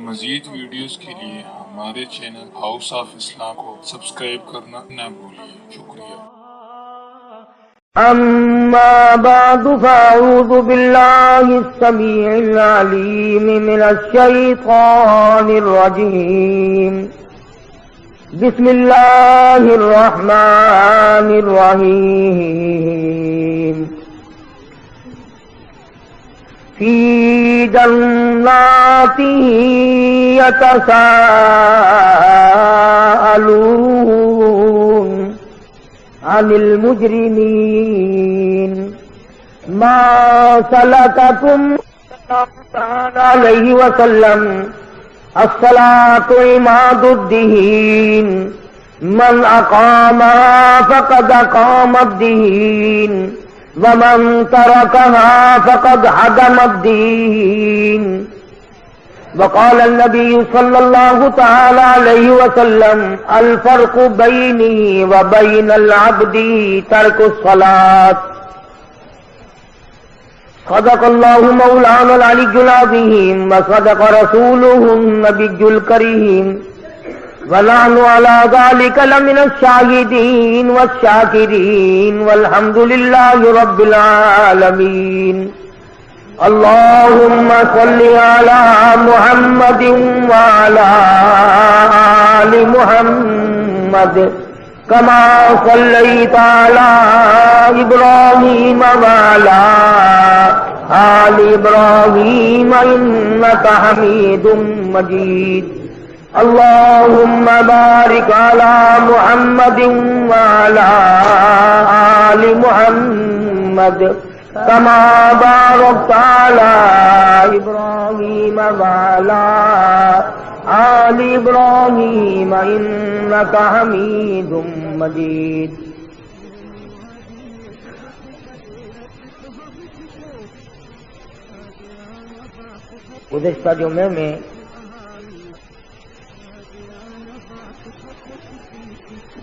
مزید ویڈیوز کے لیے ہمارے چینل ہاؤس آف اسلام کو سبسکرائب کرنا نہ بھولیے۔ شکریہ۔ اما بعد فاعوذ باللہ السمیع العلیم من الشیطان الرجیم بسم اللہ الرحمن الرحیم فی جنات یتساءلون عن المجرمین ما سلککم علیہ وسلم الصلاة عماد الدین من اقامها فقد اقام الدین ومن تركها فقد هدم الدين وقال النبي صلى الله تعالى عليه وسلم الفرق بيني وبين العبد ترك الصلاة صدق الله مولانا العلي العظيم وصدق رسوله النبي الكريم ونحن على ذلك لمن الشاهدين والشاكرين والحمد لله رب العالمين اللهم صل على محمد وعلى آل محمد كما صليت على إبراهيم وعلى آل إبراهيم إنك حميد مجيد اللهم بارك على محمد وعلى آل محمد كما باركت على إبراهيم وعلى آل إبراهيم إنك حميد مجيد گزشتہ جمعے میں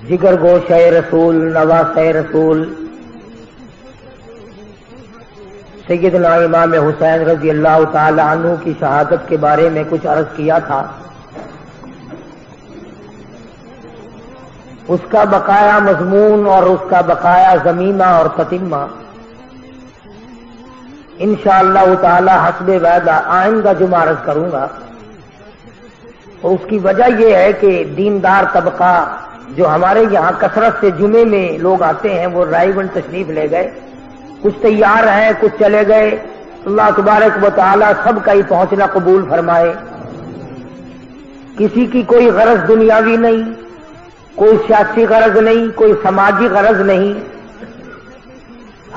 جگر گوشہ رسول نواسہ رسول سیدنا امام حسین رضی اللہ تعالی عنہ کی شہادت کے بارے میں کچھ عرض کیا تھا۔ اس کا بقایا مضمون اور اس کا بقایا ضمیمہ اور تتمہ انشاءاللہ تعالی حسب وعدہ آئندہ جمعہ عرض کروں گا۔ اور اس کی وجہ یہ ہے کہ دیندار طبقہ جو ہمارے یہاں کثرت سے جمعے میں لوگ آتے ہیں وہ رائے گنج تشریف لے گئے، کچھ تیار ہیں کچھ چلے گئے۔ اللہ تبارک و تعالی سب کا ہی پہنچنا قبول فرمائے۔ کسی کی کوئی غرض دنیاوی نہیں، کوئی سیاسی غرض نہیں، کوئی سماجی غرض نہیں۔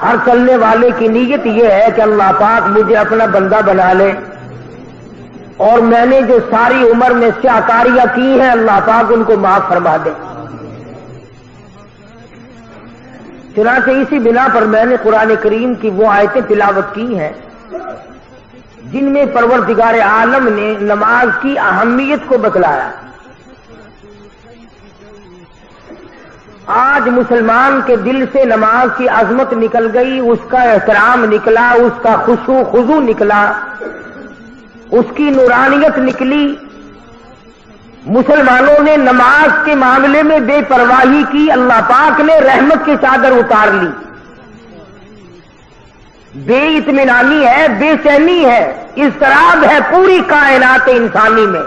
ہر چلنے والے کی نیت یہ ہے کہ اللہ پاک مجھے اپنا بندہ بنا لے، اور میں نے جو ساری عمر میں سیاکاریاں کی ہیں اللہ پاک ان کو معاف فرما دے۔ چنانچہ اسی بنا پر میں نے قرآن کریم کی وہ آیتیں تلاوت کی ہیں جن میں پروردگار عالم نے نماز کی اہمیت کو بتلایا۔ آج مسلمان کے دل سے نماز کی عظمت نکل گئی، اس کا احترام نکلا، اس کا خشوع خضوع نکلا، اس کی نورانیت نکلی۔ مسلمانوں نے نماز کے معاملے میں بے پرواہی کی، اللہ پاک نے رحمت کی چادر اتار لی۔ بے اطمینانی ہے، بے چینی ہے، اضطراب ہے پوری کائنات انسانی میں۔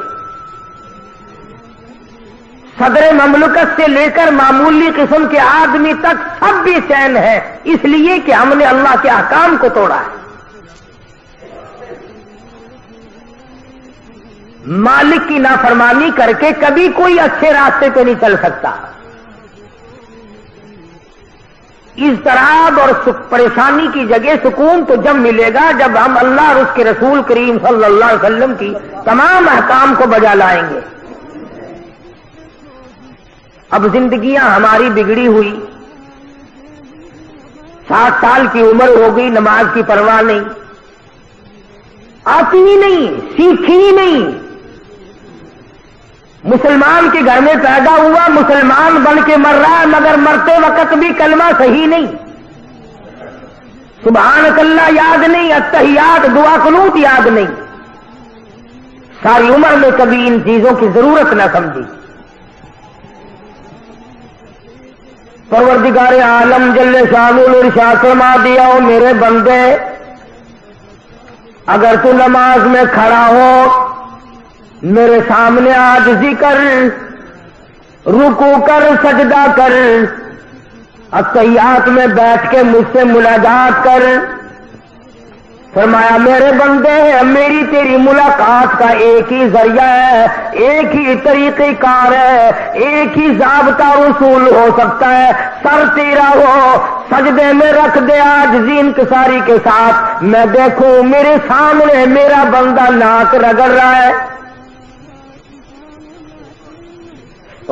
صدر مملکت سے لے کر معمولی قسم کے آدمی تک سب بے چین ہے، اس لیے کہ ہم نے اللہ کے احکام کو توڑا ہے۔ مالک کی نافرمانی کر کے کبھی کوئی اچھے راستے پہ نہیں چل سکتا۔ اضطراب اور پریشانی کی جگہ سکون تو جب ملے گا جب ہم اللہ اور اس کے رسول کریم صلی اللہ علیہ وسلم کی تمام احکام کو بجا لائیں گے۔ اب زندگیاں ہماری بگڑی ہوئی، 60 سال کی عمر ہو گئی، نماز کی پرواہ نہیں، آتی ہی نہیں، سیکھی ہی نہیں۔ مسلمان کے گھر میں پیدا ہوا، مسلمان بن کے مر رہا ہے، مگر مرتے وقت بھی کلمہ صحیح نہیں، سبحانک اللہ یاد نہیں، التحیات دعا قنوت یاد نہیں، ساری عمر میں کبھی ان چیزوں کی ضرورت نہ سمجھی. پروردگار عالم جل شانہ نے ارشاد فرما دیا، او میرے بندے، اگر تو نماز میں کھڑا ہو میرے سامنے عاجزی کر، رکوع کر، سجدہ کر، التحیات میں بیٹھ کے مجھ سے مناجات کر. فرمایا میرے بندے، میری تیری ملاقات کا ایک ہی ذریعہ ہے، ایک ہی طریقہ کار ہے، ایک ہی ضابطہ اصول ہو سکتا ہے. سر تیرا ہو، سجدے میں رکھ دے عاجزی انکساری کے ساتھ، میں دیکھوں میرے سامنے میرا بندہ ناک رگڑ رہا ہے.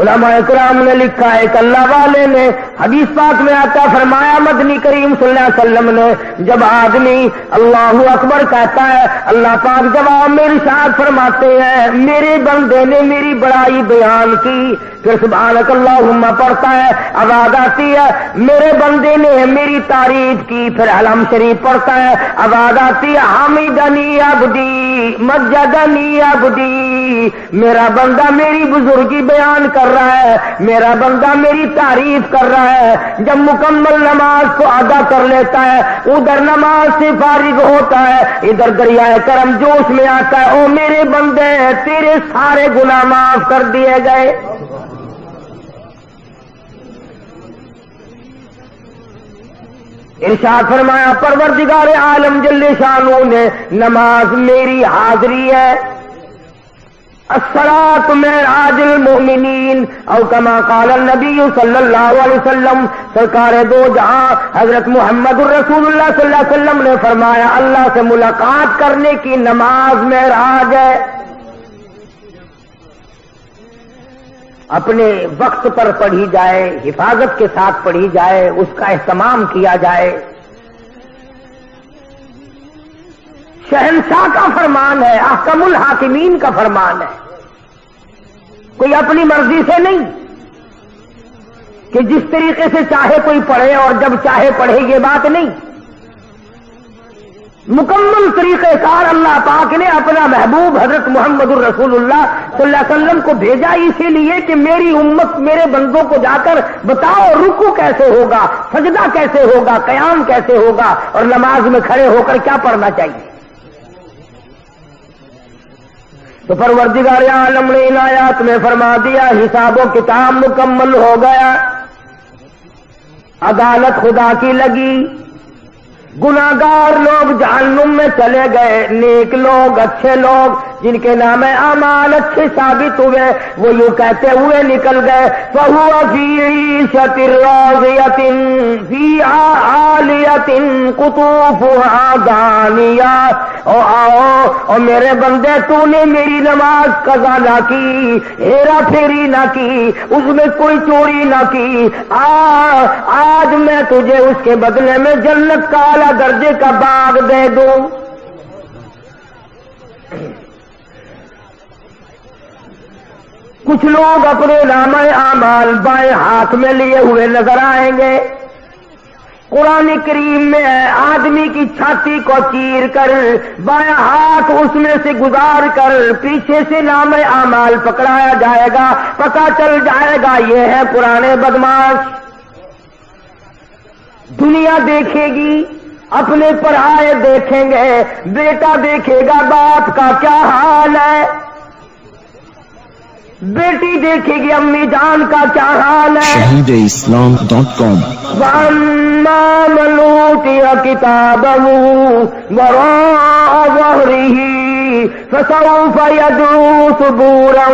علماء کرام نے لکھا ہے کہ اللہ والے نے حدیث پاک میں آتا، فرمایا مدنی کریم صلی اللہ علیہ وسلم نے جب آدمی اللہ اکبر کہتا ہے، اللہ پاک جواب میں ارشاد فرماتے ہیں میرے بندے نے میری بڑائی بیان کی، پھر سبحانک اللہم پڑھتا ہے، آواز آتی ہے میرے بندے نے میری تعریف کی، پھر علم شریف پڑھتا ہے، آواز آتی ہے حمیدنی عبدی مجدنی عبدی، میرا بندہ میری بزرگی بیان کر رہا ہے، میرا بندہ میری تعریف کر رہا ہے. جب مکمل نماز کو ادا کر لیتا ہے، ادھر نماز سے فارغ ہوتا ہے، ادھر دریائے کرم جوش میں آتا ہے، او میرے بندے تیرے سارے گناہ معاف کر دیے گئے. ارشاد فرمایا پروردگار عالم جل شانہ نے نماز میری حاضری ہے، الصلاۃ معراج المؤمنین، او کما قال النبی صلی اللہ علیہ وسلم، سرکار دو جہاں حضرت محمد الرسول اللہ صلی اللہ علیہ وسلم نے فرمایا اللہ سے ملاقات کرنے کی نماز معراج ہے. اپنے وقت پر پڑھی جائے، حفاظت کے ساتھ پڑھی جائے، اس کا اہتمام کیا جائے. شہنشاہ کا فرمان ہے، احکم الحاکمین کا فرمان ہے، کوئی اپنی مرضی سے نہیں کہ جس طریقے سے چاہے کوئی پڑھے اور جب چاہے پڑھے، یہ بات نہیں. مکمل طریقہ کار اللہ پاک نے اپنا محبوب حضرت محمد الرسول اللہ صلی اللہ علیہ وسلم کو بھیجا اسی لیے کہ میری امت میرے بندوں کو جا کر بتاؤ رکوع کیسے ہوگا، سجدہ کیسے ہوگا، قیام کیسے ہوگا، اور نماز میں کھڑے ہو کر کیا پڑھنا چاہیے. تو پروردگار عالم نے ان آیات میں فرما دیا حساب و کتاب مکمل ہو گیا، عدالت خدا کی لگی، گناہگار لوگ جہنم میں چلے گئے، نیک لوگ، اچھے لوگ جن کے نام اعمال اچھے ثابت ہوئے وہ یوں کہتے ہوئے نکل گئے، فَهُوَ فِي عِيشَةٍ رَاضِيَةٍ فِيهَا عَالِيَةٍ قُطُوفُهَا دَانِيَةٌ. او آؤ اور میرے بندے، تو نے میری نماز قضا نہ کی، ہیرا پھیری نہ کی، اس میں کوئی چوری نہ کی، آج میں تجھے اس کے بدلے میں جنت کا اعلیٰ درجے کا باغ دے دوں. کچھ لوگ اپنے نامہ اعمال بائیں ہاتھ میں لیے ہوئے نظر آئیں گے. قرآن کریم میں ہے آدمی کی چھاتی کو چیر کر بائیں ہاتھ اس میں سے گزار کر پیچھے سے نام اعمال پکڑایا جائے گا، پتہ چل جائے گا یہ ہے پرانے بدماش. دنیا دیکھے گی، اپنے پرائے دیکھیں گے، بیٹا دیکھے گا باپ کا کیا حال ہے، بیٹی دیکھے گی امی جان کا کیا حال ہے. shahideislam.com. وَأَمَّا مَنْ أُوتِيَ كِتَابَهُ وَرَاءَ ظَهْرِهِ فَسَوْفَ يَدْعُو ثُبُورًا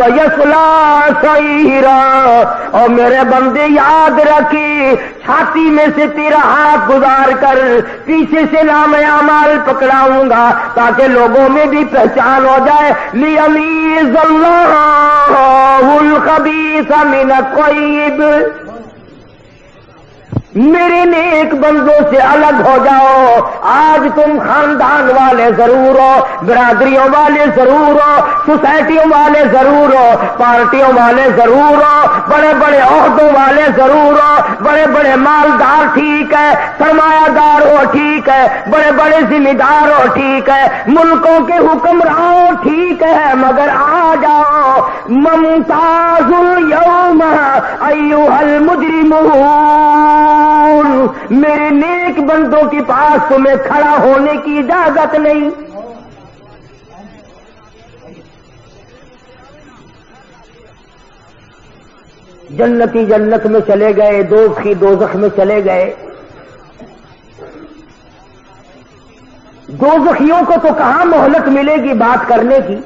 وَيَصْلَىٰ سَعِيرًا. اور میرے بندے یاد رکھی، چھاتی میں سے تیرا ہاتھ گزار کر پیچھے سے نام اعمال پکڑاؤں گا تاکہ لوگوں میں بھی پہچان ہو جائے. لِيَمِيزَ اللَّهُ الْخَبِيثَ مِنَ الطَّيِّبِ. میرے نیک بندوں سے الگ ہو جاؤ. آج تم خاندان والے ضرور ہو, برادریوں والے ضرور ہو, سوسائٹیوں والے ضرور ہو, پارٹیوں والے ضرور ہو, بڑے بڑے عہدوں والے ضرور ہو, بڑے بڑے مالدار ٹھیک ہے, سرمایہ دار ہو ٹھیک ہے, بڑے بڑے ذمہ دار ہو ٹھیک ہے, ملکوں کے حکمرانوں ٹھیک ہے, مگر آ جاؤ ممتاز الیوم ایھا المجرمون, میرے نیک بندوں کے پاس تمہیں کھڑا ہونے کی اجازت نہیں. جنتی جنت میں چلے گئے, دوزخی دوزخ میں چلے گئے. دوزخیوں کو تو کہاں مہلت ملے گی بات کرنے کی.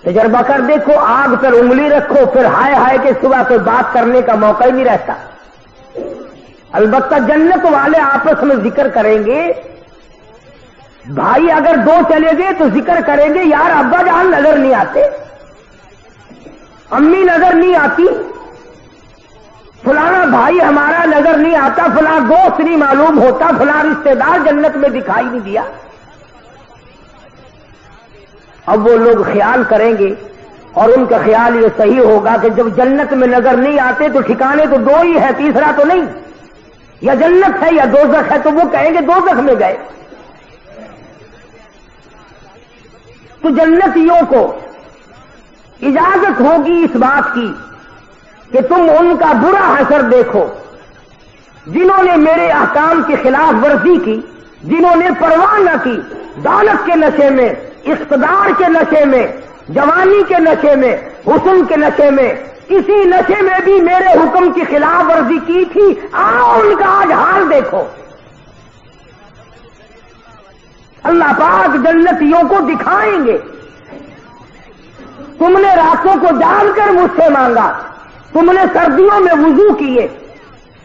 تجربہ کر دیکھو, آگ پر انگلی رکھو, پھر ہائے ہائے کے سوا کوئی بات کرنے کا موقع ہی نہیں رہتا. البتہ جنت والے آپس میں ذکر کریں گے. بھائی اگر دو چلے گئے تو ذکر کریں گے, یار ابا جان نظر نہیں آتے, امی نظر نہیں آتی, فلانا بھائی ہمارا نظر نہیں آتا, فلاں دوست نہیں معلوم ہوتا, فلاں رشتے دار جنت میں دکھائی نہیں دیا. اب وہ لوگ خیال کریں گے, اور ان کا خیال یہ صحیح ہوگا کہ جب جنت میں نظر نہیں آتے تو ٹھکانے تو دو ہی ہے, تیسرا تو نہیں. یا جنت ہے یا دوزخ ہے, تو وہ کہیں گے دوزخ میں گئے. تو جنتیوں کو اجازت ہوگی اس بات کی کہ تم ان کا برا حشر دیکھو جنہوں نے میرے احکام کی خلاف ورزی کی, جنہوں نے پرواہ نہ کی, دولت کے نشے میں, اقتدار کے نشے میں, جوانی کے نشے میں, حسن کے نشے میں, کسی نشے میں بھی میرے حکم کی خلاف ورزی کی تھی. آؤ ان کا آج حال دیکھو. اللہ پاک جنتیوں کو دکھائیں گے. تم نے راتوں کو جان کر مجھ سے مانگا, تم نے سردیوں میں وضو کیے.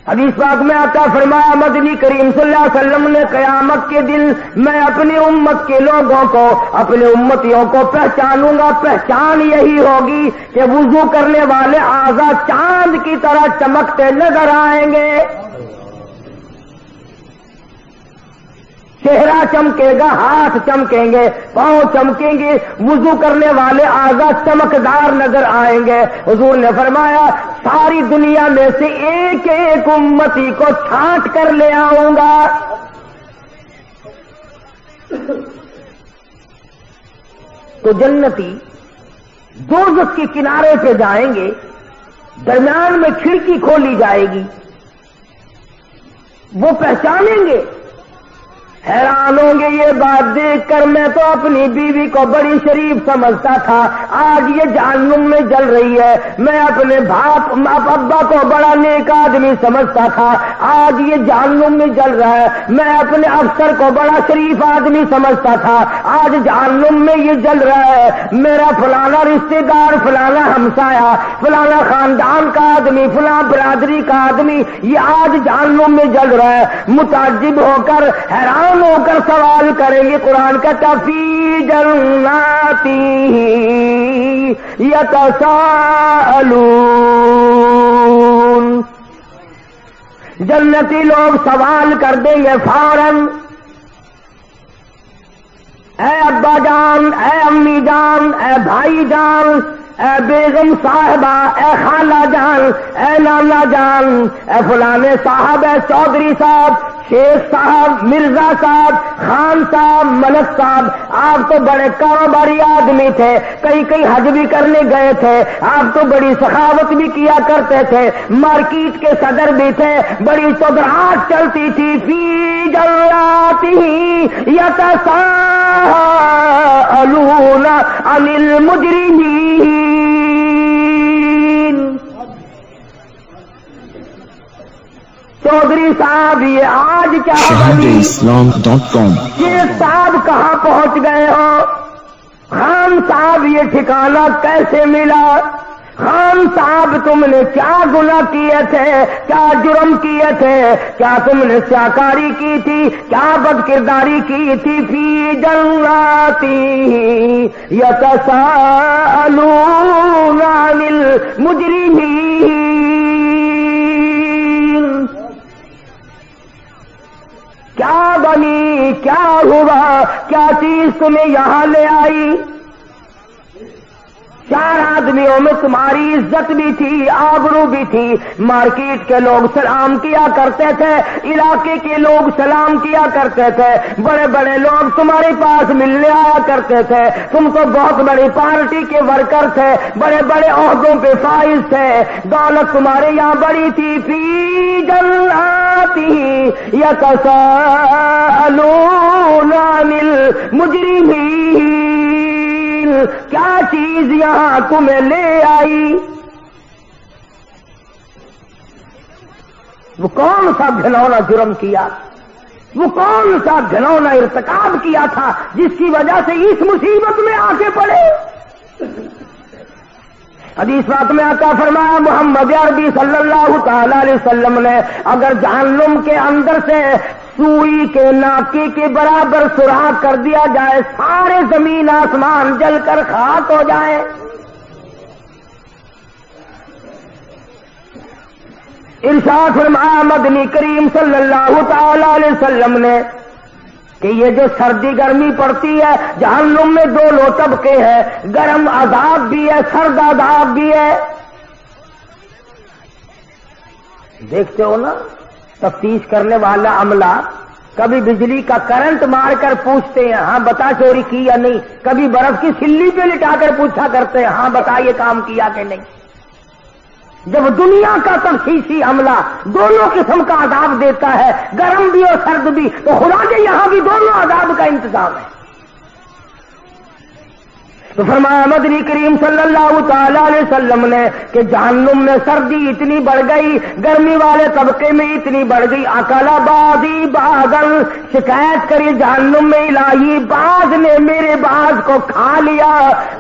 حدیث پاک میں آتا فرمایا مدنی کریم صلی اللہ علیہ وسلم نے, قیامت کے دن میں اپنی امت کے لوگوں کو, اپنے امتیوں کو پہچانوں گا. پہچان یہی ہوگی کہ وضو کرنے والے اعضاء چاند کی طرح چمکتے نظر آئیں گے. چہرہ چمکے گا, ہاتھ چمکیں گے, پاؤں چمکیں گے, وضو کرنے والے اعضاء چمکدار نظر آئیں گے. حضور نے فرمایا ساری دنیا میں سے ایک ایک امتی کو چھانٹ کر لے آؤں گا. تو جنتی دوزخ کے کنارے پہ جائیں گے, درمیان میں کھڑکی کھولی جائے گی, وہ پہچانیں گے. حیران ہوں گے یہ بات دیکھ کر, میں تو اپنی بیوی کو بڑی شریف سمجھتا تھا, آج یہ جہنم میں جل رہی ہے. میں اپنے ابا کو بڑا نیک آدمی سمجھتا تھا, آج یہ جہنم میں جل رہا ہے. میں اپنے افسر کو بڑا شریف آدمی سمجھتا تھا, آج جہنم میں یہ جل رہا ہے. میرا فلانا رشتے دار, فلانا ہمسایا, فلانا خاندان کا آدمی, فلاں برادری کا آدمی, یہ آج جہنم میں جل رہا ہے. متعجب ہو کر, حیران ہو کر سوال کریں گے. قرآن کا فی جنات یتساءلون, جنتی لوگ سوال کر دیں گے فوراً, اے ابا جان, اے امی جان, اے بھائی جان, اے بیگم صاحبہ, اے خالہ جان, اے نانا جان, اے فلانے صاحب, اے چودھری صاحب, شیخ صاحب, مرزا صاحب, خان صاحب, ملک صاحب, آپ تو بڑے کاروباری آدمی تھے, کئی حج بھی کرنے گئے تھے, آپ تو بڑی سخاوت بھی کیا کرتے تھے, مارکیٹ کے صدر بھی تھے, بڑی چودراہٹ چلتی تھی. فی جناتہ یتساءلون عن المجرمین. چودھری صاحب یہ آج کیا بنی, shahadeislam.com. شیخ صاحب کہاں پہنچ گئے ہو, خان صاحب یہ ٹھکانہ کیسے ملا, خان صاحب تم نے کیا گناہ کیے تھے, کیا جرم کیے تھے, کیا تم نے سیاکاری کی تھی, کیا بد کرداری کی تھی. فی جناتی یتساءلون عن المجرمین. کیا بنی، کیا ہوا، کیا چیز تمہیں یہاں لے آئی؟ 4 آدمیوں میں تمہاری عزت بھی تھی، آبرو بھی تھی، مارکیٹ کے لوگ سلام کیا کرتے تھے، علاقے کے لوگ سلام کیا کرتے تھے، بڑے بڑے لوگ تمہارے پاس ملنے آیا کرتے تھے، تم تو بہت بڑی پارٹی کے ورکر تھے، بڑے بڑے عہدوں پہ فائز تھے، دولت تمہارے یہاں بڑی تھی، فی جناتی یتساءلون عن المجرمین، کیا چیز یہاں تمہیں لے آئی؟ وہ کون سا گھنونا جرم کیا، وہ کون سا گھنونا ارتکاب کیا تھا جس کی وجہ سے اس مصیبت میں آ کے پڑے؟ حدیث بات میں آتا فرمایا محمد عربی صلی اللہ تعالی علیہ وسلم نے اگر جہنم کے اندر سے سوئی کے ناکے کے برابر سوراخ کر دیا جائے، سارے زمین آسمان جل کر خاک ہو جائے، ارشاد فرمایا مدنی کریم صلی اللہ تعالی علیہ وسلم نے کہ یہ جو سردی گرمی پڑتی ہے، جہنم میں 2 طبقے ہیں، گرم عذاب بھی ہے، سرد عذاب بھی ہے۔ دیکھتے ہو نا تفتیش کرنے والا عملہ کبھی بجلی کا کرنٹ مار کر پوچھتے ہیں ہاں بتا چوری کی یا نہیں، کبھی برف کی سلی پہ لٹا کر پوچھا کرتے ہیں ہاں بتا یہ کام کیا کہ نہیں۔ جب دنیا کا تفتیشی عملہ دونوں قسم کا عذاب دیتا ہے، گرم بھی اور سرد بھی، تو خدا کے یہاں بھی دونوں عذاب کا انتظام ہے۔ تو فرمایا مدنی کریم صلی اللہ تعالی علیہ وسلم نے کہ جہنم میں سردی اتنی بڑھ گئی، گرمی والے طبقے میں اتنی بڑھ گئی، اکلا بازی باغل، شکایت کری جہنم میں الہی باز نے میرے باز کو کھا لیا،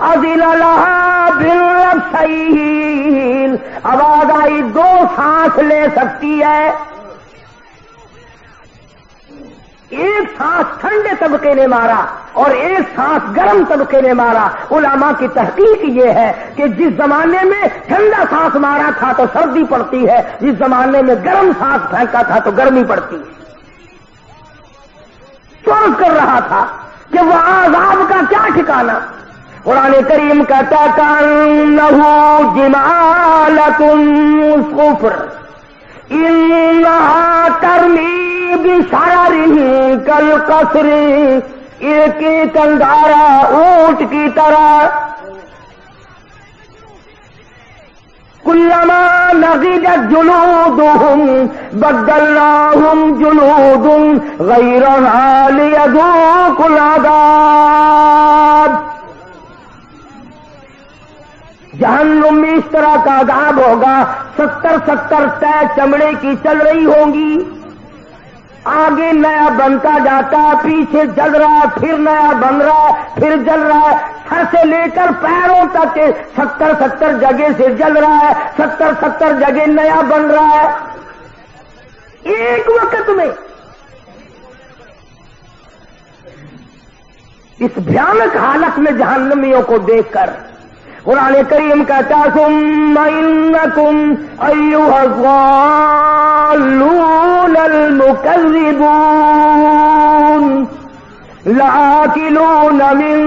اذن لہا بالربشین، آواز آئی 2 سانس لے سکتی ہے، ایک سانس ٹھنڈے طبقے نے مارا اور ایک سانس گرم طبقے نے مارا۔ علماء کی تحقیق یہ ہے کہ جس زمانے میں ٹھنڈا سانس مارا تھا تو سردی پڑتی ہے، جس زمانے میں گرم سانس پھینکا تھا تو گرمی پڑتی ہے۔ چورس کر رہا تھا کہ وہ عذاب کا کیا ٹھکانا۔ قرآن کریم کہتا کأنہ جمالۃ صفر انہا ترمی بشرر کالقصر، ایک ایک انگارہ اونٹ کی طرح، کلما نضجت جلودہم بدلناہم جلود غیرہا لیذوقوا العذاب۔ جہنم میں اس طرح کا عذاب ہوگا، 70 طے چمڑے کی چل رہی ہوں گی، آگے نیا بنتا جاتا، پیچھے جل رہا، پھر نیا بن رہا، پھر جل رہا ہے، سر سے لے کر پیروں تک 70 جگہ سے جل رہا ہے، 70 جگہ نیا بن رہا ہے ایک وقت میں۔ اس بھیانک حالت میں جہنمیوں کو دیکھ کر قرآن کریم کہتا ثم انکم ایھا الضالون المکذبون لآکلون من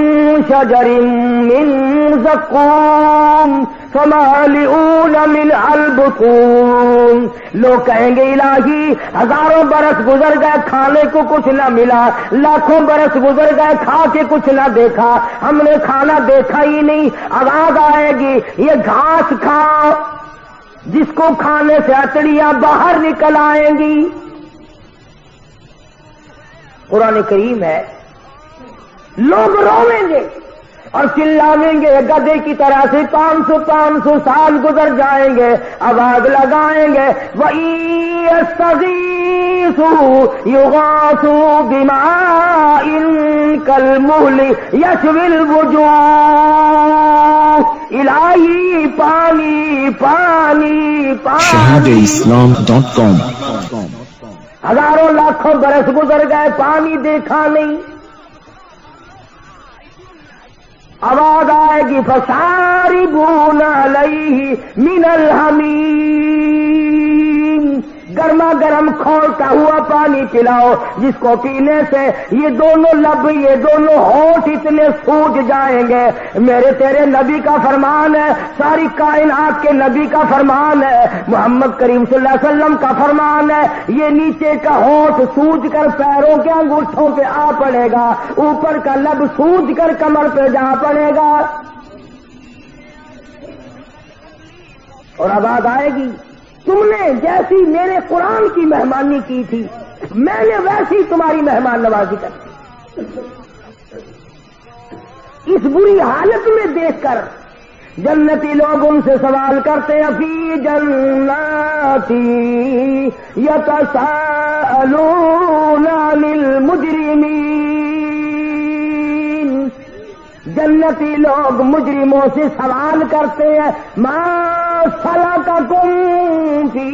شجر من زقوم فمالئون منها البطون۔ لوگ کہیں گے الہی ہزاروں برس گزر گئے کھانے کو کچھ نہ ملا، لاکھوں برس گزر گئے کھا کے کچھ نہ دیکھا، ہم نے کھانا دیکھا ہی نہیں۔ آواز آئے گی یہ گھاس کھاؤ، جس کو کھانے سے اچڑیاں باہر نکل آئیں گی۔ قرآن کریم ہے لوگ رویں گے اور چلاویں گے گدے کی طرح سے، 500 سال گزر جائیں گے، آواز لگائیں گے وَإِن يَسْتَغِيثُوا يُغَاثُوا بِمَاءٍ كَالْمُهْلِ يَشْوِي الْوُجُوهَ، الہی پانی پانی پانی۔ shahadeislam.com۔ ہزاروں لاکھوں برس گزر گئے پانی دیکھا نہیں، آواز آئے گی فشاربون علیہ من الحمیم، گرما گرم کھولتا ہوا پانی پلاؤ جس کو پینے سے یہ دونوں لب یہ دونوں ہونٹ اتنے سوج جائیں گے. میرے تیرے نبی کا فرمان ہے, ساری کائنات کے نبی کا فرمان ہے, محمد کریم صلی اللہ علیہ وسلم کا فرمان ہے, یہ نیچے کا ہونٹ سوج کر پیروں کے انگوٹھوں پہ آ پڑے گا, اوپر کا لب سوج کر کمر پہ جا پڑے گا. اور اب بات آئے گی, تم نے جیسی میرے قرآن کی مہمانی کی تھی میں نے ویسی تمہاری مہمان نوازی کر. اس بری حالت میں دیکھ کر جنتی لوگ ان سے سوال کرتے ہیں, فی جناتی یتساءلون عن المجرمین. جنتی لوگ مجرموں سے سوال کرتے ہیں, ما سلککم فی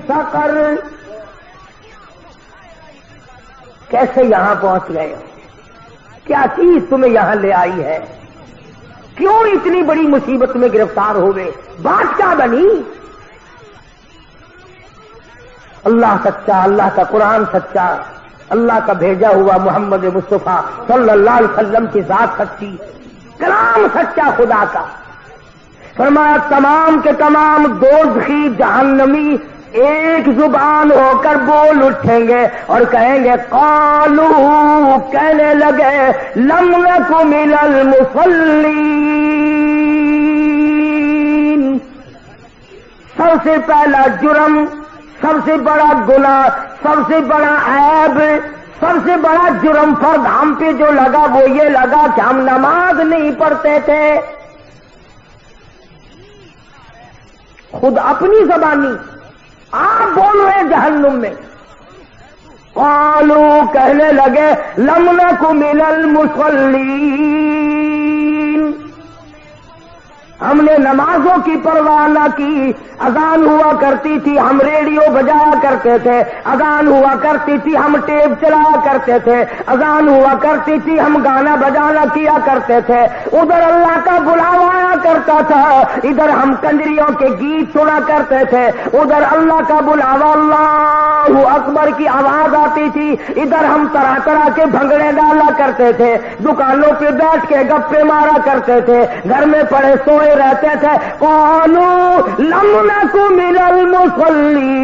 سقر, کیسے یہاں پہنچ گئے ہو, کیا چیز تمہیں یہاں لے آئی ہے, کیوں اتنی بڑی مصیبت میں گرفتار ہوئے, بات کیا بنی؟ اللہ سچا, اللہ کا قرآن سچا, اللہ کا بھیجا ہوا محمد مصطفیٰ صلی اللہ علیہ وسلم کی ذات سچی, کلام سچا خدا کا. فرمایا تمام کے تمام دوزخی جہنمی ایک زبان ہو کر بول اٹھیں گے اور کہیں گے, قالو, کہنے لگے, لم نک من المصلین. سب سے پہلا جرم, سب سے بڑا گناہ, سب سے بڑا عیب, سب سے بڑا جرم فرد ہم پہ جو لگا وہ یہ لگا کہ ہم نماز نہیں پڑھتے تھے. خود اپنی زبانی آپ بول رہے جہنم میں. قالو, کہنے لگے, لم نک من المصلین, ہم نے نمازوں کی پرواہ نہ کی. اذان ہوا کرتی تھی ہم ریڈیو بجایا کرتے تھے, اذان ہوا کرتی تھی ہم ٹیپ چلایا کرتے تھے, اذان ہوا کرتی تھی ہم گانا بجانا کیا کرتے تھے. ادھر اللہ کا بلاوا آیا کرتا تھا, ادھر ہم کنجریوں کے گیت سنا کرتے تھے, ادھر اللہ کا بلاوا اللہ اکبر کی آواز آتی تھی, ادھر ہم طرح طرح کے بھنگڑے ڈالا کرتے تھے, دکانوں پہ بیٹھ کے گپے مارا کرتے تھے, گھر میں پڑے سوئے رہتے تھے. قالوا لم نک من المصلین,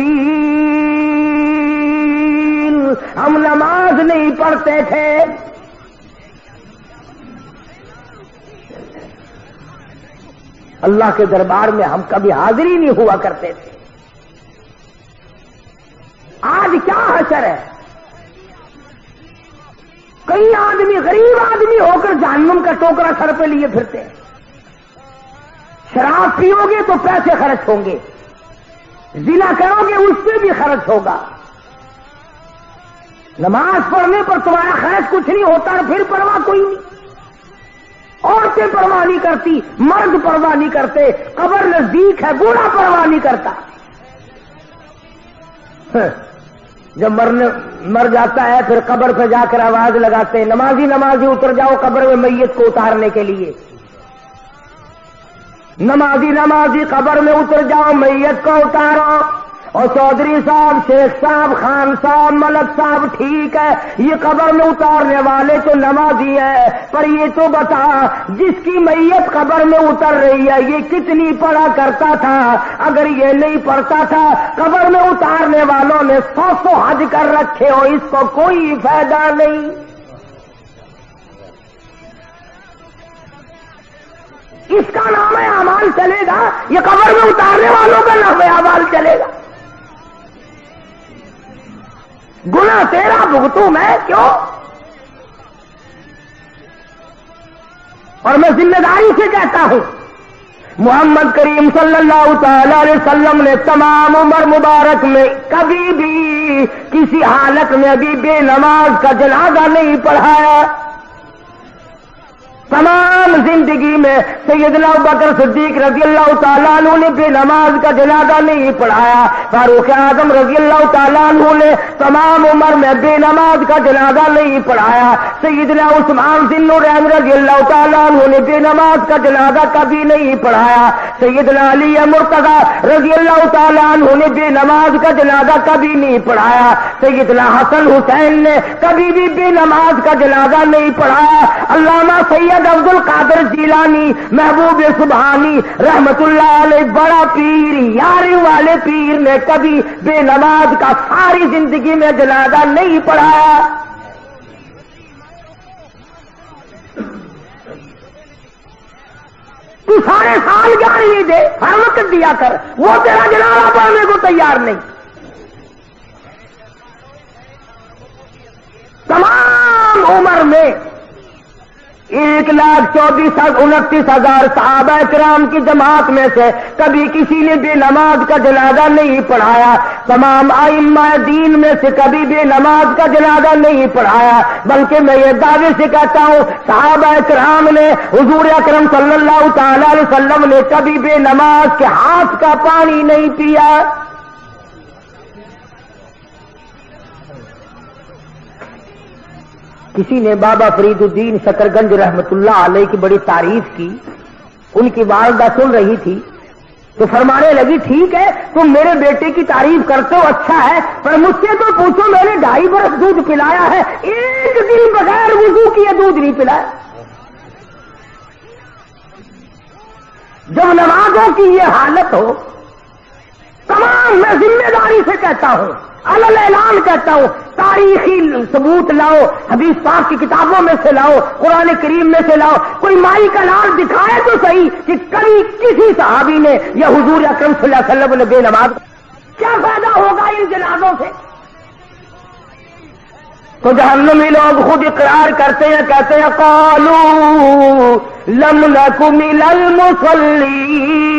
ہم نماز نہیں پڑھتے تھے. اللہ کے دربار میں ہم کبھی حاضر ہی نہیں ہوا کرتے تھے. آج کیا حشر ہے, کئی آدمی غریب آدمی ہو کر جہنم کا ٹوکرا سر پہ لیے پھرتے ہیں. شراب پیو گے تو پیسے خرچ ہوں گے, زنا کرو گے اس پہ بھی خرچ ہوگا, نماز پڑھنے پر تمہارا خرچ کچھ نہیں ہوتا, پھر پرواہ کوئی نہیں. عورتیں پرواہ نہیں کرتی, مرد پرواہ نہیں کرتے, قبر نزدیک ہے بوڑھا پرواہ نہیں کرتا. جب مر جاتا ہے پھر قبر پہ جا کر آواز لگاتے ہیں, نمازی نمازی اتر جاؤ قبر میں میت کو اتارنے کے لیے, نمازی نمازی قبر میں اتر جاؤ میت کو اتارو. اور چودھری صاحب, شیخ صاحب, خان صاحب, ملک صاحب, ٹھیک ہے یہ قبر میں اتارنے والے تو نمازی ہے, پر یہ تو بتا جس کی میت قبر میں اتر رہی ہے یہ کتنی پڑھا کرتا تھا؟ اگر یہ نہیں پڑھتا تھا قبر میں اتارنے والوں نے 100 حج کر رکھے ہو, اس کو کوئی فائدہ نہیں. اس کا نام ہے اعمال چلے گا, یہ قبر میں اتارنے والوں کا نام ہے اعمال چلے گا. گناہ تیرا بھگتوں میں کیوں؟ اور میں ذمہ داری سے کہتا ہوں, محمد کریم صلی اللہ تعالی علیہ وسلم نے تمام عمر مبارک میں کبھی بھی کسی حالت میں ابھی بے نماز کا جنازہ نہیں پڑھایا. تمام زندگی میں سیدنا ابوبکر صدیق رضی اللہ تعالیٰ عنہ نے بے نماز کا جنازہ نہیں پڑھایا، فاروق اعظم رضی اللہ تعالیٰ عنہ نے تمام عمر میں بے نماز کا جنازہ نہیں پڑھایا، سیدنا عثمان ذی النورین رضی اللہ تعالیٰ عنہ نے بے نماز کا جنازہ کبھی نہیں پڑھایا، سیدنا علی مرتضیٰ رضی اللہ تعالیٰ عنہ نے بے نماز کا جنازہ کبھی نہیں پڑھایا، سیدنا حسن حسین نے کبھی بھی بے نماز کا جنازہ نہیں پڑھایا، علامہ سید عبد القادر جیلانی محبوب سبحانی رحمت اللہ علیہ بڑا پیر یاری والے پیر نے کبھی بے نماز کا ساری زندگی میں جنازہ نہیں پڑھایا۔ تو سارے سال گالی دے، ہر وقت دیا کر، وہ تیرا جنازہ پڑھنے کو تیار نہیں۔ تمام عمر میں 1,24,29,000 صحابہ کرام کی جماعت میں سے کبھی کسی نے بے نماز کا جنازہ نہیں پڑھایا، تمام ائمہ دین میں سے کبھی بے نماز کا جنازہ نہیں پڑھایا، بلکہ میں یہ دعوے سے کہتا ہوں صحابہ کرام نے حضور اکرم صلی اللہ تعالی علیہ وسلم نے کبھی بے نماز کے ہاتھ کا پانی نہیں پیا۔ کسی نے بابا فرید الدین شکرگنج رحمت اللہ علیہ کی بڑی تعریف کی، ان کی والدہ سن رہی تھی تو فرمانے لگی ٹھیک ہے تم میرے بیٹے کی تعریف کرتے ہو اچھا ہے، پر مجھ سے تو پوچھو میں نے 2.5 برس دودھ پلایا ہے، ایک دن بغیر وضو کیے دودھ نہیں پلایا۔ جب نمازوں کی یہ حالت ہو، تمام میں ذمہ داری سے کہتا ہوں، علل اعلان کہتا ہوں، تاریخی ثبوت لاؤ، حدیث پاک کی کتابوں میں سے لاؤ، قرآن کریم میں سے لاؤ، کوئی مائی کا لال دکھائے تو صحیح کہ کبھی کسی صحابی نے یا حضور اکرم صلی اللہ علیہ وسلم نے بے نماز، کیا فائدہ ہوگا ان جنازوں سے؟ تو جہنمی لوگ خود اقرار کرتے ہیں، کہتے ہیں قالوا لم نک من المصلین،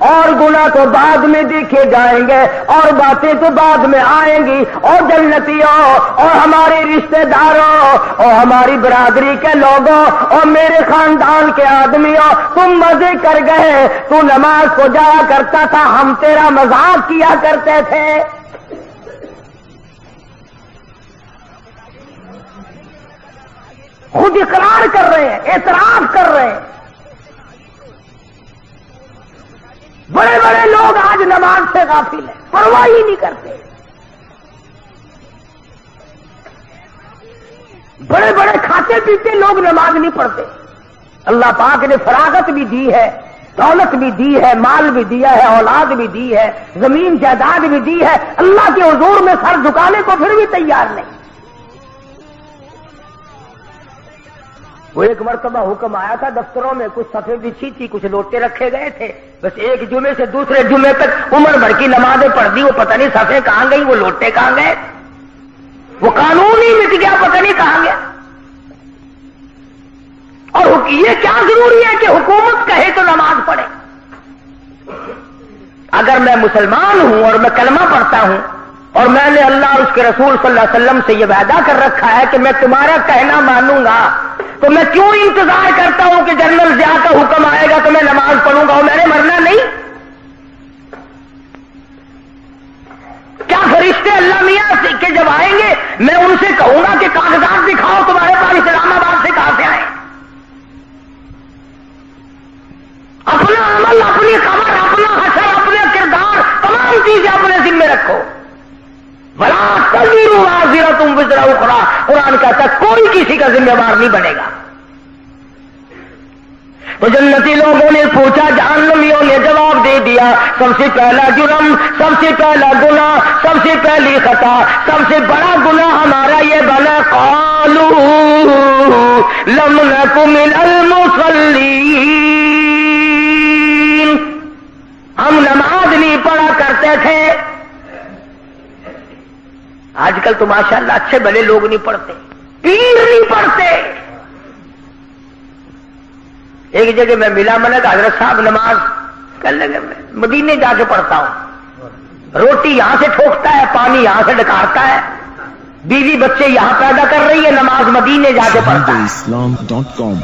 اور گناہ تو بعد میں دیکھے جائیں گے اور باتیں تو بعد میں آئیں گی، اور جنتیوں اور ہمارے رشتہ داروں اور ہماری برادری کے لوگوں اور میرے خاندان کے آدمیوں، تم مزے کر گئے، تو نماز کو جایا کرتا تھا، ہم تیرا مذاق کیا کرتے تھے۔ خود اقرار کر رہے ہیں، اعتراف کر رہے ہیں۔ بڑے بڑے لوگ آج نماز سے غافل ہیں، پرواہ ہی نہیں کرتے۔ بڑے بڑے کھاتے پیتے لوگ نماز نہیں پڑھتے۔ اللہ پاک نے فراغت بھی دی ہے، دولت بھی دی ہے، مال بھی دیا ہے، اولاد بھی دی ہے، زمین جائیداد بھی دی ہے، اللہ کے حضور میں سر جھکانے کو پھر بھی تیار نہیں۔ وہ ایک مرتبہ حکم آیا تھا، دفتروں میں کچھ صفیں بچھی تھی، کچھ لوٹے رکھے گئے تھے، بس ایک جمعے سے دوسرے جمعے تک عمر بھر کی نمازیں پڑھ دی، وہ پتہ نہیں صفیں کہاں گئی، وہ لوٹے کہاں گئے، وہ قانون ہی مٹ گیا، پتہ نہیں کہاں گیا۔ اور یہ کیا ضروری ہے کہ حکومت کہے تو نماز پڑھے؟ اگر میں مسلمان ہوں اور میں کلمہ پڑھتا ہوں اور میں نے اللہ اور اس کے رسول صلی اللہ علیہ وسلم سے یہ وعدہ کر رکھا ہے کہ میں تمہارا کہنا مانوں گا، تو میں کیوں انتظار کرتا ہوں کہ جنرل ضیاء کا حکم آئے گا تو میں نماز پڑھوں گا اور میں نے مرنا نہیں؟ کیا فرشتے اللہ میاں کے جب آئیں گے میں ان سے کہوں گا کہ کاغذات دکھاؤ تمہارے پاس اسلام آباد سے کہاں سے آئے؟ اپنا عمل، اپنی خبر، اپنا حشر، اپنے کردار، تمام چیزیں اپنے ذمے رکھو۔ بلا تزر وازرۃ وزر اخری، قرآن کہتا ہے کوئی کسی کا ذمہ دار نہیں بنے گا۔ تو جنتی لوگوں نے پوچھا، جہنمیوں نے جواب دے دیا، سب سے پہلا جرم، سب سے پہلا گناہ، سب سے پہلی خطا، سب سے بڑا گناہ ہمارا یہ بنا، قالوا لم نک من المصلین، ہم نماز نہیں پڑھا کرتے تھے۔ آج کل تو ماشاءاللہ اچھے بھلے لوگ نہیں پڑھتے، پیر نہیں پڑھتے۔ ایک جگہ میں ملا، میں نے کہا حضرت صاحب نماز کر لگے، میں مدینے جا کے پڑھتا ہوں، روٹی یہاں سے ٹھوکتا ہے، پانی یہاں سے ڈکارتا ہے، بیوی بچے یہاں پیدا کر رہی ہے، نماز مدینے جا کے پڑھتا ہے۔ islam.com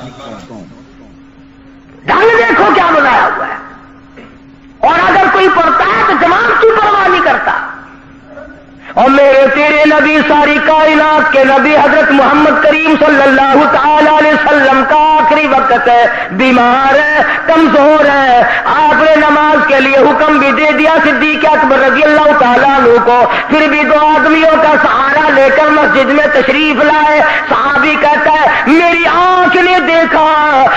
نبی ساری کائنات کے نبی حضرت محمد کریم صلی اللہ تعالی علیہ وسلم کا آخری وقت ہے، بیمار ہے، کمزور ہے، آپ نے نماز کے لیے حکم بھی دے دیا صدیق اکبر رضی اللہ تعالیٰ عنہ کو، پھر بھی دو آدمیوں کا سہارا لے کر مسجد میں تشریف لائے۔ صحابی کہتا ہے میری آنکھ نے دیکھا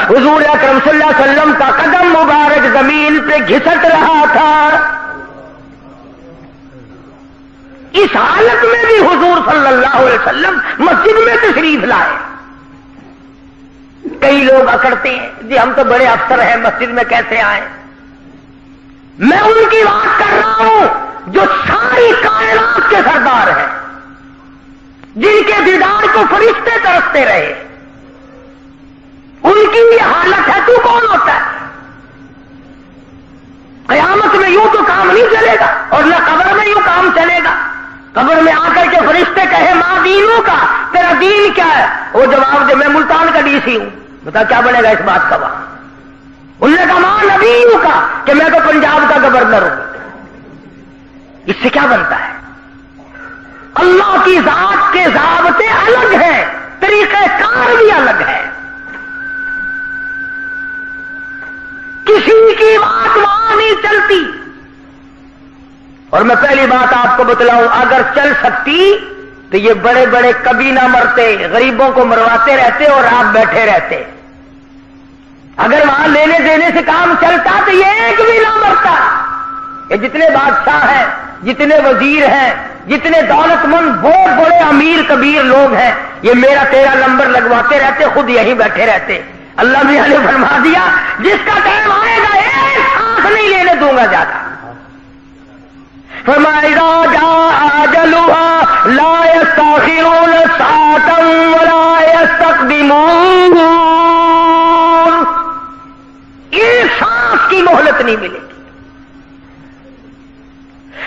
حضور اکرم صلی اللہ علیہ وسلم کا قدم مبارک زمین پہ گھسٹ رہا تھا۔ اس حالت میں بھی حضور صلی اللہ علیہ وسلم مسجد میں تشریف لائے۔ کئی لوگ اکڑتے ہیں جی ہم تو بڑے افسر ہیں، مسجد میں کیسے آئے؟ میں ان کی بات کر رہا ہوں جو ساری کائنات کے سردار ہیں، جن کے دیدار کو فرشتے ترستے رہے، ان کی یہ حالت ہے، تو کون ہوتا ہے؟ قیامت میں یوں تو کام نہیں چلے گا، اور نہ قبر میں یوں کام چلے گا۔ قبر میں آ کر کے فرشتے کہے ماں دینوں کا، تیرا دین کیا ہے؟ وہ جواب دے میں ملتان کا ڈی سی ہوں۔ بتا کیا بنے گا اس بات کا وہاں؟ انہوں نے کہا ماں نبیوں کا، کہ میں تو پنجاب کا گورنر ہوں۔ اس سے کیا بنتا ہے؟ اللہ کی ذات کے ضابطے الگ ہیں، طریقہ کار بھی الگ ہے، کسی کی بات وہاں نہیں چلتی۔ اور میں پہلی بات آپ کو بتلاؤں، اگر چل سکتی تو یہ بڑے بڑے کبھی نہ مرتے، غریبوں کو مرواتے رہتے اور آپ بیٹھے رہتے۔ اگر وہاں لینے دینے سے کام چلتا تو یہ ایک بھی نہ مرتا۔ یہ جتنے بادشاہ ہیں، جتنے وزیر ہیں، جتنے دولت مند بہت بڑے امیر کبیر لوگ ہیں، یہ میرا تیرا نمبر لگواتے رہتے، خود یہیں بیٹھے رہتے۔ اللہ میاں نے فرما دیا جس کا ٹائم آئے گا ایک سانس نہیں لینے دوں گا زیادہ۔ فرمایا جاء اجلها لا يستأخرون ساعة ولا يستقدمون، ایک سانس کی مہلت نہیں ملے گی۔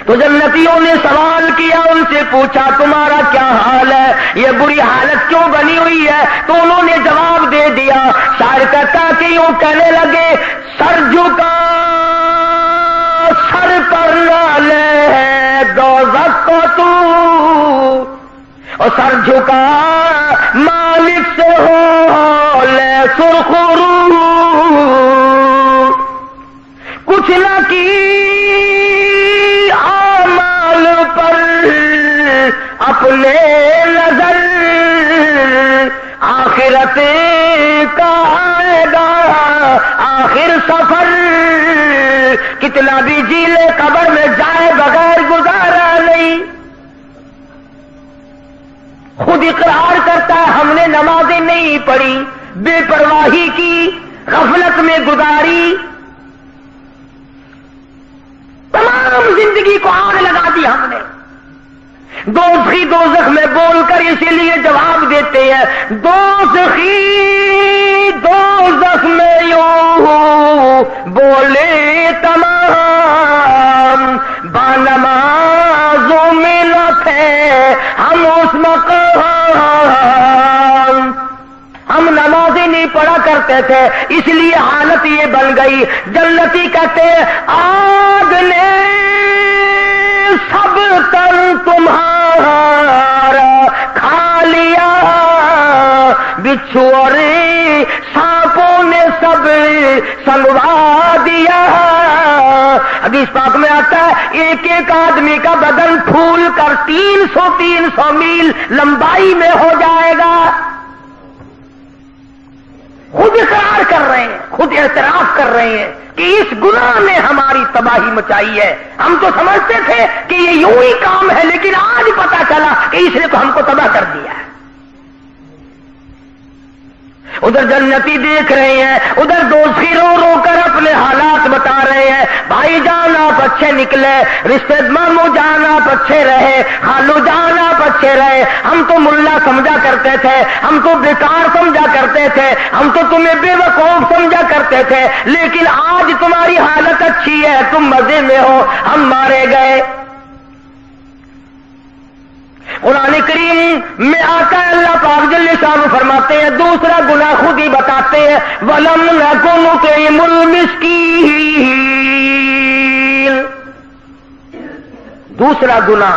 تو جنتیوں نے سوال کیا، ان سے پوچھا تمہارا کیا حال ہے، یہ بری حالت کیوں بنی ہوئی ہے؟ تو انہوں نے جواب دے دیا، شاعر کہتا کہ یوں کہنے لگے سر جھکا سر پر نہ لے دوزخ کو تو، اور سر جھکا مالک سے ہو لے سرخرو، کچھ نہ کی اعمال پر اپنے نظر، آخرت کا آئے گا آخر سفر، کتنا بھی جی لے قبر میں جائے بغیر گزارا نہیں۔ خود اقرار کرتا ہے ہم نے نمازیں نہیں پڑھی، بے پرواہی کی، غفلت میں گزاری، تمام زندگی کو آگ لگا دی ہم نے۔ دوزخی دوزخ میں بول کر اسی لیے جواب دیتے ہیں، دوزخی دوزخ میں یوں بولے تمام، بانمازوں میں نہ تھے ہم اس مقام، ہم نمازیں نہیں پڑھا کرتے تھے اس لیے حالت یہ بن گئی۔ جنتی کہتے ہیں آگ نے سب تن تمہارا کھا لیا، بچھو اور سانپوں نے سب سنگوا دیا۔ حدیث پاک میں آتا ہے ایک ایک آدمی کا بدن پھول کر 300 میل لمبائی میں ہو جائے گا۔ خود اقرار کر رہے ہیں، خود اعتراف کر رہے ہیں کہ اس گناہ نے ہماری تباہی مچائی ہے۔ ہم تو سمجھتے تھے کہ یہ یوں ہی کام ہے، لیکن آج پتا چلا کہ اس نے تو ہم کو تباہ کر دیا ہے۔ ادھر جنتی دیکھ رہے ہیں، ادھر دوزخی رو رو کر اپنے حالات بتا رہے ہیں، بھائی جان آپ اچھے نکلے، رشتے ماموں جان آپ اچھے رہے، خالو جان آپ اچھے رہے، ہم تو ملا سمجھا کرتے تھے، ہم تو بیکار سمجھا کرتے تھے، ہم تو تمہیں بے وقوف سمجھا کرتے تھے، لیکن آج تمہاری حالت اچھی ہے، تم مزے میں ہو، ہم مارے گئے۔ قرآن کریم میں آتا ہے اللہ پاک جل شانہ فرماتے ہیں دوسرا گناہ خود ہی بتاتے ہیں، وَلَمْ نَكُ نُطْعِمُ الْمِسْكِينَ۔ دوسرا گناہ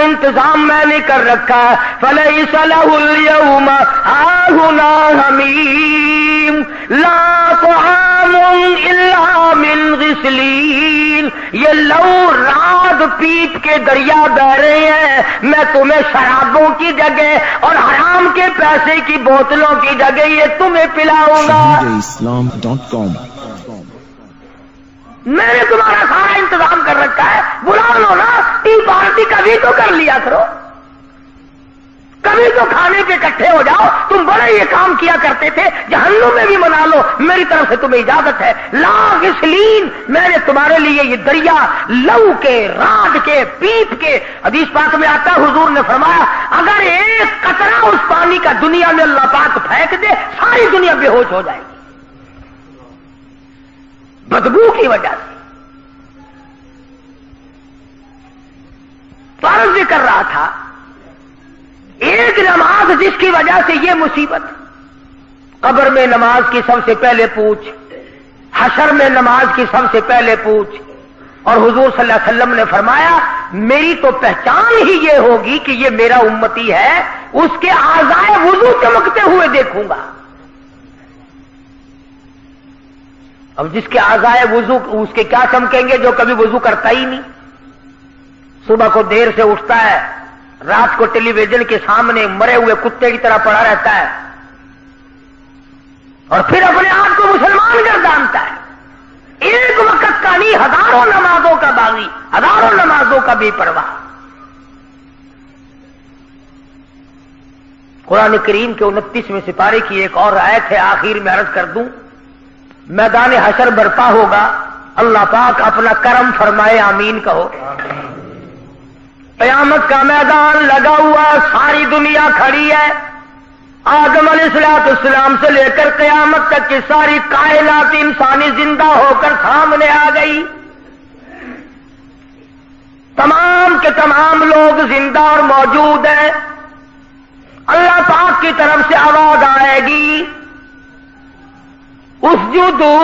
انتظام میں نے کر رکھا ہے۔ فلیس لہ اليوم ہاہنا حمیم لا طعام الا من غسلین، یہ لو رات پیپ کے دریا بہ رہے ہیں، میں تمہیں شرابوں کی جگہ اور حرام کے پیسے کی بوتلوں کی جگہ یہ تمہیں پلاؤں گا۔ ShahideIslam.com میں نے تمہارا سارا انتظام کر رکھا ہے، بلا لو نا، ٹی پارٹی کبھی تو کر لیا کرو، کبھی تو کھانے پہ اکٹھے ہو جاؤ، تم بڑے یہ کام کیا کرتے تھے، جہنم میں بھی منا لو، میری طرف سے تمہیں اجازت ہے۔ لا غسلین، میں نے تمہارے لیے یہ دریا لو کے، راڈ کے، پیپ کے، حدیث پاک میں آتا ہے حضور نے فرمایا اگر ایک قطرہ اس پانی کا دنیا میں اللہ پاک پھینک دے ساری دنیا بے ہوش ہو جائے گی بدبو کی وجہ سے۔ فرض بھی کر رہا تھا ایک نماز جس کی وجہ سے یہ مصیبت، قبر میں نماز کی سب سے پہلے پوچھ، حشر میں نماز کی سب سے پہلے پوچھ، اور حضور صلی اللہ علیہ وسلم نے فرمایا میری تو پہچان ہی یہ ہوگی کہ یہ میرا امتی ہے، اس کے اعضائے وضو چمکتے ہوئے دیکھوں گا۔ اب جس کے اعضائے وضو اس کے کیا چمکیں گے جو کبھی وضو کرتا ہی نہیں، صبح کو دیر سے اٹھتا ہے، رات کو ٹیلی ویژن کے سامنے مرے ہوئے کتے کی طرح پڑا رہتا ہے، اور پھر اپنے آپ کو مسلمان گردانتا ہے، ایک وقت کا نہیں ہزاروں نمازوں کا باغی، ہزاروں نمازوں کا بے پرواہ۔ قرآن کریم کے 29ویں سپارے کی ایک اور آیت ہے، آخر میں عرض کر دوں، میدان حشر برپا ہوگا، اللہ پاک اپنا کرم فرمائے، آمین کہو۔ قیامت کا میدان لگا ہوا، ساری دنیا کھڑی ہے، آدم علیہ السلام سے لے کر قیامت تک کی ساری کائنات انسانی زندہ ہو کر سامنے آ گئی، تمام کے تمام لوگ زندہ اور موجود ہیں۔ اللہ پاک کی طرف سے آواز آئے گی اسجدو،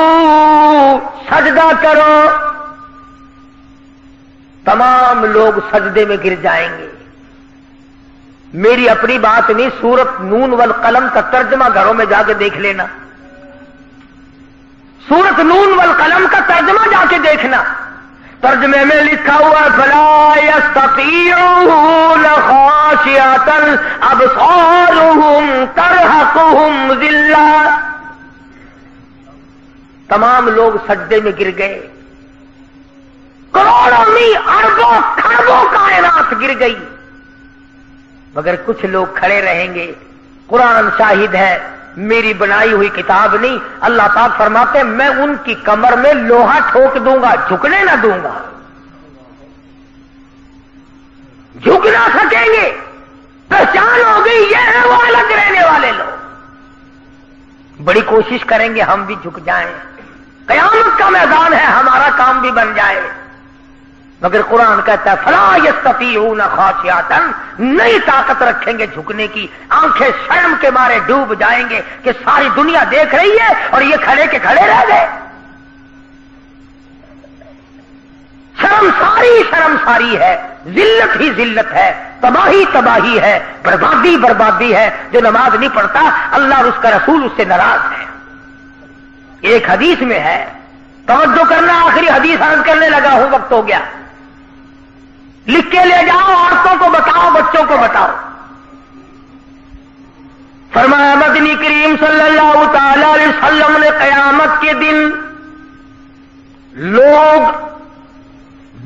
سجدہ کرو، تمام لوگ سجدے میں گر جائیں گے۔ میری اپنی بات نہیں، سورت نون والقلم کا ترجمہ گھروں میں جا کے دیکھ لینا، سورت نون والقلم کا ترجمہ جا کے دیکھنا، ترجمے میں لکھا ہوا فلا یستطیعون خاشعۃ ابصارهم ترہقهم ذلہ، تمام لوگ سجدے میں گر گئے، کروڑوں نہیں اربوں کھربوں کائنات گر گئی، مگر کچھ لوگ کھڑے رہیں گے۔ قرآن شاہد ہے، میری بنائی ہوئی کتاب نہیں، اللہ پاک فرماتے ہیں میں ان کی کمر میں لوہا ٹھوک دوں گا، جھکنے نہ دوں گا، جھک نہ سکیں گے، پہچان ہو گئی یہ ہے وہ الگ رہنے والے لوگ، بڑی کوشش کریں گے ہم بھی جھک جائیں، قیامت کا میدان ہے، ہمارا کام بھی بن جائے، مگر قرآن کہتا ہے فلا یستطیعون خاشعۃ، نہیں طاقت رکھیں گے جھکنے کی، آنکھیں شرم کے مارے ڈوب جائیں گے کہ ساری دنیا دیکھ رہی ہے اور یہ کھڑے کے کھڑے رہ گئے۔ شرم ساری ہے، ذلت ہی ذلت ہے، تباہی تباہی ہے، بربادی بربادی ہے، جو نماز نہیں پڑھتا اللہ اور اس کا رسول اس سے ناراض ہے۔ ایک حدیث میں ہے، توجہ کرنا، آخری حدیث عرض کرنے لگا ہوں، وقت ہو گیا، لکھ کے لے جاؤ، عورتوں کو بتاؤ، بچوں کو بتاؤ۔ فرمایا مدنی کریم صلی اللہ تعالی علیہ وسلم نے قیامت کے دن لوگ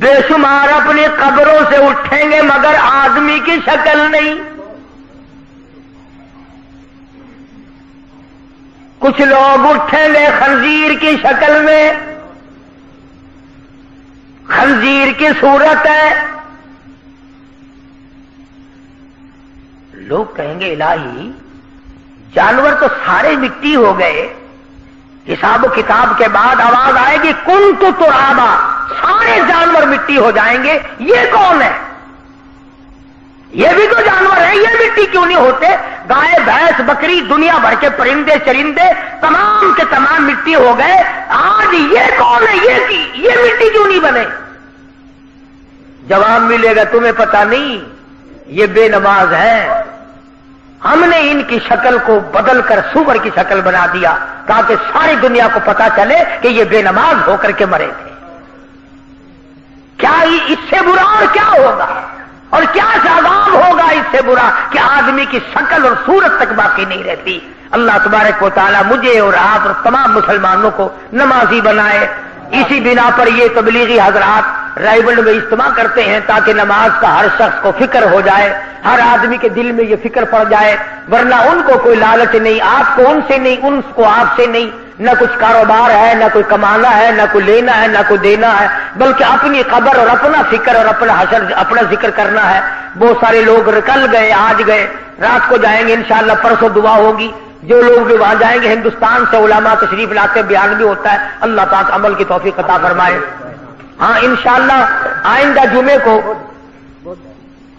بے شمار اپنی قبروں سے اٹھیں گے مگر آدمی کی شکل نہیں، کچھ لوگ اٹھیں گے خنزیر کی شکل میں، خنزیر کی صورت ہے، لوگ کہیں گے الہی جانور تو سارے مٹی ہو گئے، حساب و کتاب کے بعد آواز آئے گی کنت ترابا، سارے جانور مٹی ہو جائیں گے، یہ کون ہے؟ یہ بھی تو جانور ہے، یہ مٹی کیوں نہیں ہوتے؟ گائے بھینس بکری دنیا بھر کے پرندے چرندے تمام کے تمام مٹی ہو گئے، آج یہ کون ہے؟ یہ مٹی کیوں نہیں بنے؟ جواب ملے گا تمہیں پتا نہیں یہ بے نماز ہیں، ہم نے ان کی شکل کو بدل کر سور کی شکل بنا دیا تاکہ ساری دنیا کو پتا چلے کہ یہ بے نماز ہو کر کے مرے تھے۔ کیا اس سے برا اور کیا ہوگا، اور کیا عذاب ہوگا اس سے برا کہ آدمی کی شکل اور صورت تک باقی نہیں رہتی۔ اللہ تبارک و تعالی مجھے اور آپ اور تمام مسلمانوں کو نمازی بنائے۔ اسی بنا پر یہ تبلیغی حضرات رائبل میں اجتماع کرتے ہیں تاکہ نماز کا ہر شخص کو فکر ہو جائے، ہر آدمی کے دل میں یہ فکر پڑ جائے، ورنہ ان کو کوئی لالچ نہیں، آپ کو ان سے نہیں، ان کو آپ سے نہیں، نہ کچھ کاروبار ہے، نہ کوئی کمانا ہے، نہ کوئی لینا ہے، نہ کوئی دینا ہے، بلکہ اپنی قبر اور اپنا فکر اور اپنا حشر، اپنا ذکر کرنا ہے۔ بہت سارے لوگ کل گئے، آج گئے، رات کو جائیں گے انشاءاللہ، پرسوں دعا ہوگی۔ جو لوگ بھی وہاں جائیں گے ہندوستان سے علماء تشریف لاتے، بیان بھی ہوتا ہے، اللہ پاک عمل کی توفیق عطا فرمائے۔ ہاں انشاءاللہ آئندہ جمعے کو،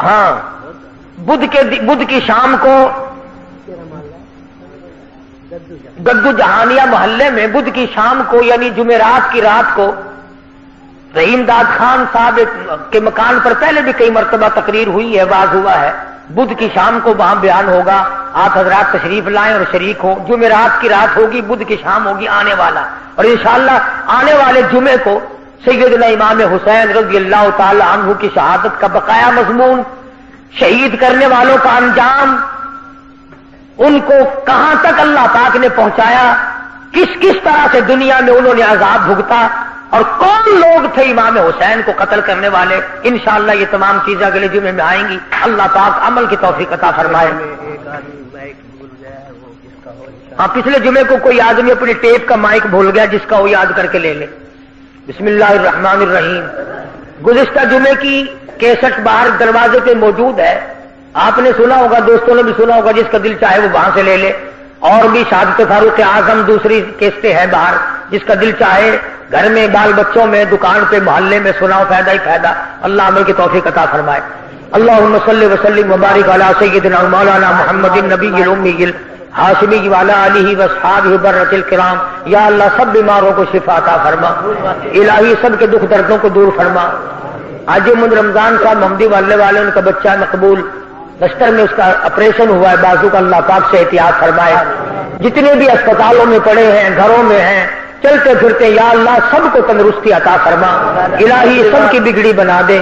ہاں بدھ کی شام کو گدو جہانیہ محلے میں بدھ کی شام کو یعنی جمعرات کی رات کو رحیم داد خان صاحب کے مکان پر پہلے بھی کئی مرتبہ تقریر ہوئی ہے، واز ہوا ہے۔ بدھ کی شام کو وہاں بیان ہوگا، آپ حضرات تشریف لائیں اور شریک ہو۔ جمعرات کی رات ہوگی، بدھ کی شام ہوگی آنے والا، اور انشاءاللہ آنے والے جمعے کو سیدنا امام حسین رضی اللہ تعالی عنہ کی شہادت کا بقایا مضمون، شہید کرنے والوں کا انجام، ان کو کہاں تک اللہ پاک نے پہنچایا، کس طرح سے دنیا میں انہوں نے عذاب بھگتا، اور کون لوگ تھے امام حسین کو قتل کرنے والے۔ انشاءاللہ یہ تمام چیزیں اگلے جمعے میں آئیں گی، اللہ پاک عمل کی توفیق عطا فرمائے۔ ہاں پچھلے جمعے کو کوئی آدمی اپنی ٹیپ کا مائک بھول گیا، جس کا وہ یاد کر کے لے لے۔ بسم اللہ الرحمن الرحیم۔ گزشتہ جمعے کی کیسٹ باہر دروازے پہ موجود ہے، آپ نے سنا ہوگا، دوستوں نے بھی سنا ہوگا، جس کا دل چاہے وہ وہاں سے لے لے۔ اور بھی شہادت فاروق اعظم دوسری کیسٹیں ہیں باہر، جس کا دل چاہے گھر میں، بال بچوں میں، دکان پہ، محلے میں سناؤ، فائدہ ہی فائدہ۔ اللہ عمل کی توفیق عطا فرمائے۔ اللہم صلی وسلم وبارک علی سیدنا مولانا محمد النبی الامی الہاشمی وعلی آلہ واصحابہ برۃ الکرام۔ یا اللہ سب بیماروں کو شفا عطا فرما، الہی سب کے دکھ دردوں کو دور فرما۔ آج من رمضان صاحب محمدی والے ان کا بچہ مقبول بستر میں اس کا آپریشن ہوا ہے بازو کا، اللہ پاک سے احتیاط فرمائے۔ جتنے بھی اسپتالوں میں پڑے ہیں، گھروں میں ہیں، چلتے پھرتے، یا اللہ سب کو تندرستی عطا فرما، الہی سب کی بگڑی بنا دے۔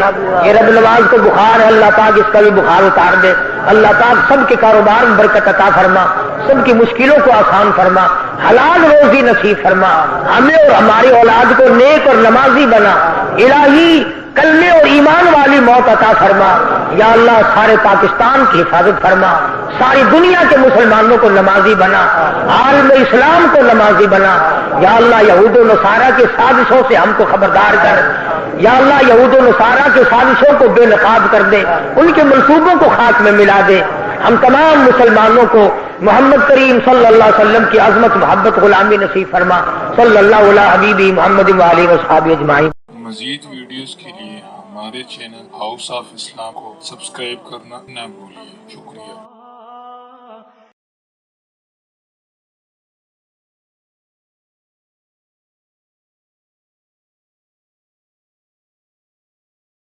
یہ رب نواز کو بخار ہے، اللہ پاک اس کا بھی بخار اتار دے۔ اللہ پاک سب کے کاروبار میں برکت عطا فرما، سب کی مشکلوں کو آسان فرما، حلال روزی نصیب فرما، ہمیں اور ہماری اولاد کو نیک اور نمازی بنا، الہی کلمے اور ایمان والی موت عطا فرما۔ یا اللہ سارے پاکستان کی حفاظت فرما، ساری دنیا کے مسلمانوں کو نمازی بنا، عالم اسلام کو نمازی بنا۔ یا اللہ یہود و نصارہ کی سازشوں سے ہم کو خبردار کر، یا اللہ یہود و نصارہ کی سازشوں کو بے نقاب کر دے، ان کے منصوبوں کو خاک میں ملا دے۔ ہم تمام مسلمانوں کو محمد کریم صلی اللہ علیہ وسلم کی عظمت، محبت، غلامی نصیب فرما۔ صلی اللہ علیہ حبیبی محمد وآلہ وصحبہ اجمعین۔ مزید ویڈیوز کے لیے ہمارے چینل ہاؤس آف اسلام کو سبسکرائب کرنا نہ بھولیے۔ شکریہ۔